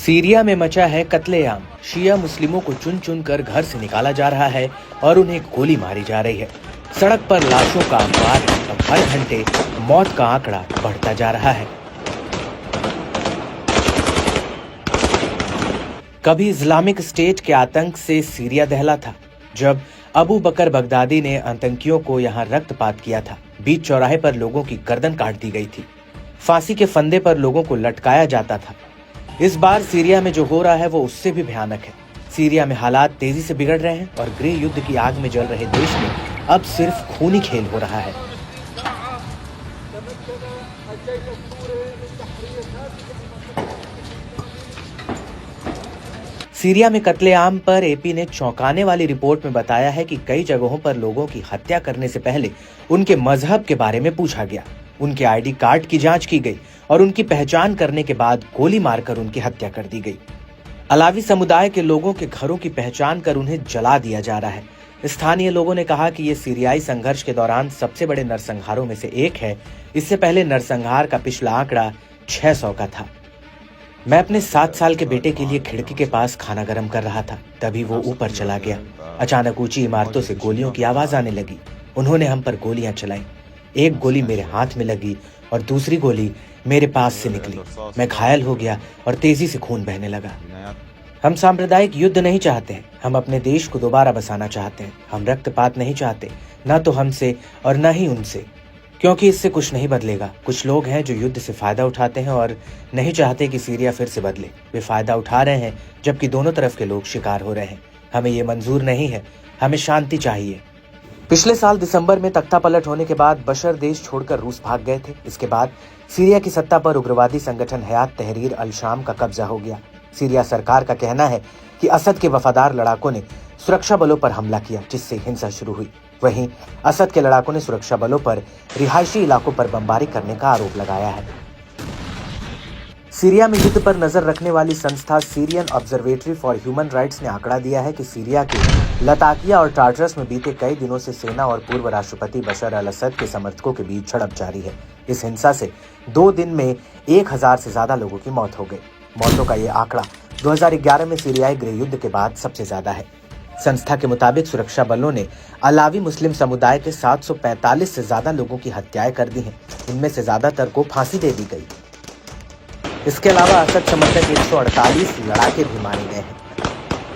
Syria में मचा है कत्लेआम। शिया मुस्लिमों को चुन चुन कर घर से निकाला जा रहा है और उन्हें गोली मारी जा रही है। सड़क पर लाशों का अंबार है और हर घंटे मौत का आंकड़ा बढ़ता जा रहा है। कभी इस्लामिक स्टेट के आतंक से सीरिया दहला था, जब अबू बकर बगदादी ने आतंकियों को यहाँ रक्तपात किया था। बीच चौराहे पर लोगों की गर्दन काट दी गई थी। फांसी के फंदे पर लोगों को लटकाया जाता था। इस बार सीरिया में जो हो रहा है वो उससे भी भयानक है। सीरिया में हालात तेजी से बिगड़ रहे हैं और गृह युद्ध की आग में जल रहे देश में अब सिर्फ खूनी खेल हो रहा है। सीरिया में कत्लेआम पर एपी ने चौंकाने वाली रिपोर्ट में बताया है कि कई जगहों पर लोगों की हत्या करने से पहले उनके मजहब के बारे में पूछा गया, उनके आईडी कार्ड की जांच की गई और उनकी पहचान करने के बाद गोली मारकर उनकी हत्या कर दी गई। अलावी समुदाय के लोगों के घरों की पहचान कर उन्हें जला दिया जा रहा है। स्थानीय लोगों ने कहा कि ये सीरियाई संघर्ष के दौरान सबसे बड़े नरसंहारों में से एक है। इससे पहले नरसंहार का पिछला आंकड़ा 600 का था। मैं अपने 7 साल के बेटे के लिए खिड़की के पास खाना गर्म कर रहा था, तभी वो ऊपर चला गया। अचानक ऊंची इमारतों से गोलियों की आवाज आने लगी। उन्होंने हम पर गोलियां चलाई। एक गोली मेरे हाथ में लगी और दूसरी गोली मेरे पास से निकली। मैं घायल हो गया और तेजी से खून बहने लगा। हम सांप्रदायिक युद्ध नहीं चाहते हैं, हम अपने देश को दोबारा बसाना चाहते हैं। हम रक्तपात नहीं चाहते, न तो हमसे और न ही उनसे, क्योंकि इससे कुछ नहीं बदलेगा। कुछ लोग हैं जो युद्ध से फायदा उठाते हैं और नहीं चाहते कि सीरिया फिर से बदले। वे फायदा उठा रहे हैं जबकि दोनों तरफ के लोग शिकार हो रहे हैं। हमें ये मंजूर नहीं है, हमें शांति चाहिए। पिछले साल दिसंबर में तख्ता पलट होने के बाद बशर देश छोड़कर रूस भाग गए थे। इसके बाद सीरिया की सत्ता पर उग्रवादी संगठन हयात तहरीर अल शाम का कब्जा हो गया। सीरिया सरकार का कहना है कि असद के वफादार लड़ाकों ने सुरक्षा बलों पर हमला किया, जिससे हिंसा शुरू हुई। वहीं असद के लड़ाकों ने सुरक्षा बलों पर रिहायशी इलाकों पर बमबारी करने का आरोप लगाया है। सीरिया में युद्ध पर नजर रखने वाली संस्था Syrian observatory for human rights ने आंकड़ा दिया है कि सीरिया के लताकिया और टार्टरस में बीते कई दिनों से सेना और पूर्व राष्ट्रपति बशर अल असद के समर्थकों के बीच झड़प जारी है। इस हिंसा से 2 दिन में 1000 से ज्यादा लोगों की मौत हो गई। मौतों का ये आंकड़ा 2011 में सीरियाई गृह युद्ध के बाद सबसे ज्यादा है। संस्था के मुताबिक सुरक्षा बलों ने अलावी मुस्लिम समुदाय के 745 से ज्यादा लोगों की हत्याएं कर दी हैं। इनमें से ज्यादातर को फांसी दे दी गई। इसके अलावा असद समर्थक 148 लड़ाके भी मारे गए हैं।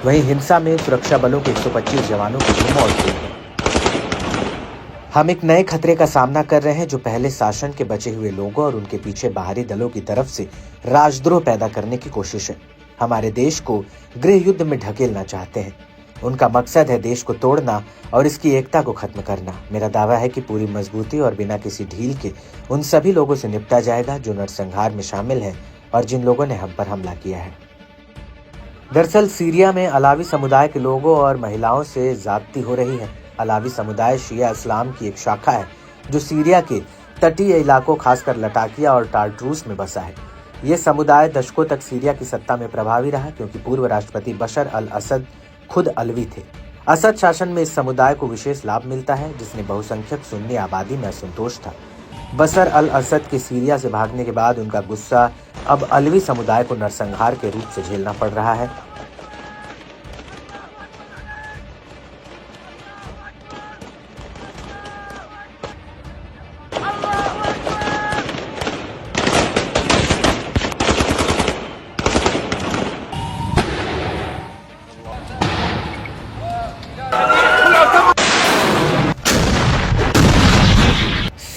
वहीं हिंसा में सुरक्षा बलों के 125 जवानों की भी मौत हुई है। हम एक नए खतरे का सामना कर रहे हैं, जो पहले शासन के बचे हुए लोगों और उनके पीछे बाहरी दलों की तरफ से राजद्रोह पैदा करने की कोशिश है। हमारे देश को गृह युद्ध में ढकेलना चाहते हैं। उनका मकसद है देश को तोड़ना और इसकी एकता को खत्म करना। मेरा दावा है कि पूरी मजबूती और बिना किसी ढील के उन सभी लोगों से निपटा जाएगा जो नरसंहार में शामिल हैं और जिन लोगों ने हम पर हमला किया है। दरअसल सीरिया में अलावी समुदाय के लोगों और महिलाओं से ज्यादती हो रही है। अलावी समुदाय शिया इस्लाम की एक शाखा है जो सीरिया के तटीय इलाकों, खासकर लटाकिया और टार्टरूस में बसा है। ये समुदाय दशकों तक सीरिया की सत्ता में प्रभावी रहा, क्योंकि पूर्व राष्ट्रपति बशर अल असद खुद अलवी थे। असद शासन में इस समुदाय को विशेष लाभ मिलता है, जिसने बहुसंख्यक सुन्नी आबादी में असंतोष था। बशर अल असद के सीरिया से भागने के बाद उनका गुस्सा अब अलवी समुदाय को नरसंहार के रूप से झेलना पड़ रहा है।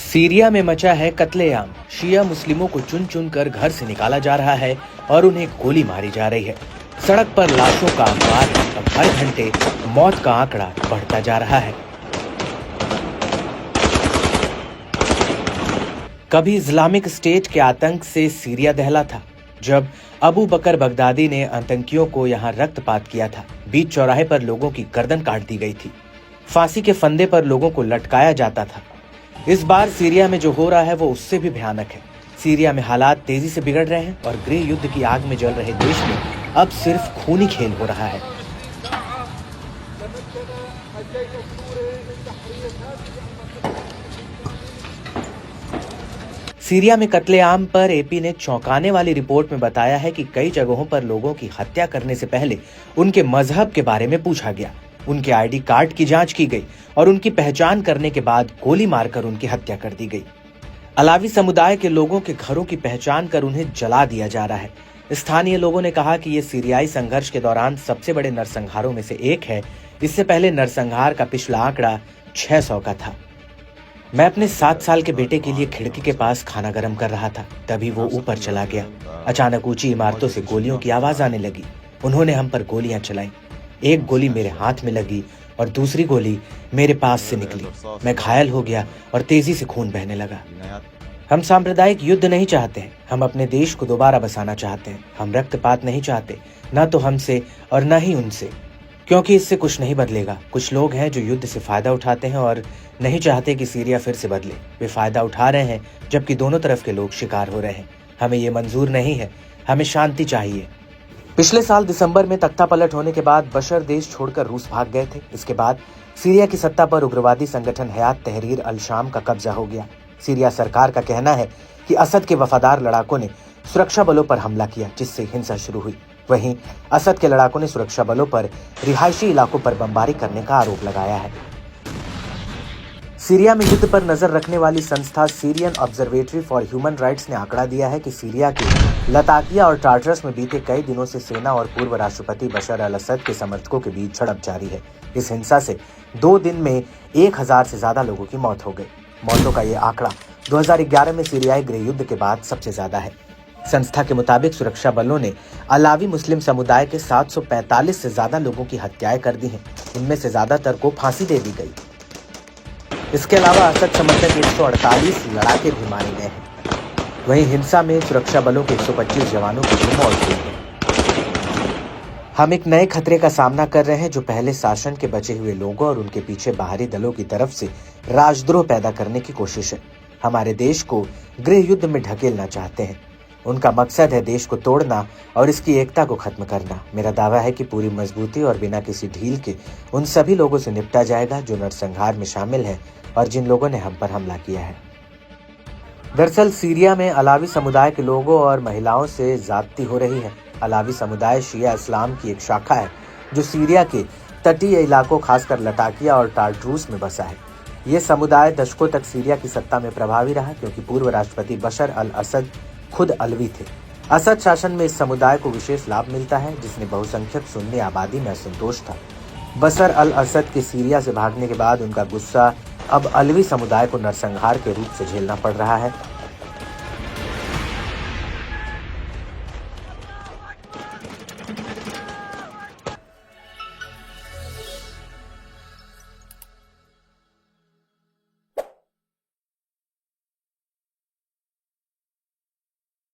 सीरिया में मचा है कत्लेआम। शिया मुस्लिमों को चुन चुन कर घर से निकाला जा रहा है और उन्हें गोली मारी जा रही है। सड़क पर लाशों का अंबार है और हर घंटे मौत का आंकड़ा बढ़ता जा रहा है। कभी इस्लामिक स्टेट के आतंक से सीरिया दहला था, जब अबू बकर बगदादी ने आतंकियों को यहाँ रक्तपात किया था। बीच चौराहे पर लोगों की गर्दन काट दी गई थी। फांसी के फंदे पर लोगों को लटकाया जाता था। इस बार सीरिया में जो हो रहा है वो उससे भी भयानक है। सीरिया में हालात तेजी से बिगड़ रहे हैं और गृह युद्ध की आग में जल रहे देश में अब सिर्फ खूनी खेल हो रहा है। सीरिया में कत्लेआम पर एपी ने चौंकाने वाली रिपोर्ट में बताया है कि कई जगहों पर लोगों की हत्या करने से पहले उनके मजहब के बारे में पूछा गया, उनके आईडी कार्ड की जांच की गई और उनकी पहचान करने के बाद गोली मारकर उनकी हत्या कर दी गई। अलावी समुदाय के लोगों के घरों की पहचान कर उन्हें जला दिया जा रहा है। स्थानीय लोगों ने कहा कि ये सीरियाई संघर्ष के दौरान सबसे बड़े नरसंहारों में से एक है। इससे पहले नरसंहार का पिछला आंकड़ा 600 का था। मैं अपने 7 साल के बेटे के लिए खिड़की के पास खाना गर्म कर रहा था, तभी वो ऊपर चला गया। अचानक ऊंची इमारतों से गोलियों की आवाज आने लगी। उन्होंने हम पर गोलियां चलाई। एक गोली मेरे हाथ में लगी और दूसरी गोली मेरे पास से निकली। मैं घायल हो गया और तेजी से खून बहने लगा। हम सांप्रदायिक युद्ध नहीं चाहते हैं, हम अपने देश को दोबारा बसाना चाहते हैं। हम रक्तपात नहीं चाहते, न तो हमसे और न ही उनसे, क्योंकि इससे कुछ नहीं बदलेगा। कुछ लोग हैं जो युद्ध से फायदा उठाते हैं और नहीं चाहते कि सीरिया फिर से बदले। वे फायदा उठा रहे हैं जबकि दोनों तरफ के लोग शिकार हो रहे हैं। हमें ये मंजूर नहीं है, हमें शांति चाहिए। पिछले साल दिसंबर में तख्ता पलट होने के बाद बशर देश छोड़कर रूस भाग गए थे। इसके बाद सीरिया की सत्ता पर उग्रवादी संगठन हयात तहरीर अल शाम का कब्जा हो गया। सीरिया सरकार का कहना है कि असद के वफादार लड़ाकों ने सुरक्षा बलों पर हमला किया, जिससे हिंसा शुरू हुई। वहीं असद के लड़ाकों ने सुरक्षा बलों पर रिहायशी इलाकों पर बमबारी करने का आरोप लगाया है। सीरिया में युद्ध पर नजर रखने वाली संस्था Syrian observatory for human rights ने आंकड़ा दिया है कि सीरिया के लताकिया और टार्टरस में बीते कई दिनों से सेना और पूर्व राष्ट्रपति बशर अल असद के समर्थकों के बीच झड़प जारी है। इस हिंसा से 2 दिन में 1000 से ज्यादा लोगों की मौत हो गई। मौतों का ये आंकड़ा 2011 में सीरियाई गृह युद्ध के बाद सबसे ज्यादा है। संस्था के मुताबिक सुरक्षा बलों ने अलावी मुस्लिम समुदाय के 745 से ज्यादा लोगों की हत्याएं कर दी हैं। इनमें से ज्यादातर को फांसी दे दी गई। इसके अलावा असद समर्थक 148 लड़ाके भी मारे गए हैं। वहीं हिंसा में सुरक्षा बलों के 125 जवानों की भी मौत हुई है। हम एक नए खतरे का सामना कर रहे हैं जो पहले शासन के बचे हुए लोगों और उनके पीछे बाहरी दलों की तरफ से राजद्रोह पैदा करने की कोशिश है। हमारे देश को गृह युद्ध में ढकेलना चाहते हैं। उनका मकसद है देश को तोड़ना और इसकी एकता को खत्म करना। मेरा दावा है कि पूरी मजबूती और बिना किसी ढील के उन सभी लोगों से निपटा जाएगा जो नरसंहार में शामिल हैं और जिन लोगों ने हम पर हमला किया है। दरअसल सीरिया में अलावी समुदाय के लोगों और महिलाओं से ज्यादती हो रही है। अलावी समुदाय शिया इस्लाम की एक शाखा है जो सीरिया के तटीय इलाकों खासकर लताकिया और टार्टरूस में बसा है। ये समुदाय दशकों तक सीरिया की सत्ता में प्रभावी रहा क्योंकि पूर्व राष्ट्रपति बशर अल असद खुद अलवी थे। असद शासन में इस समुदाय को विशेष लाभ मिलता है जिसने बहुसंख्यक सुन्नी आबादी में असंतोष था। बशर अल असद के सीरिया से भागने के बाद उनका गुस्सा अब अलवी समुदाय को नरसंहार के रूप से झेलना पड़ रहा है।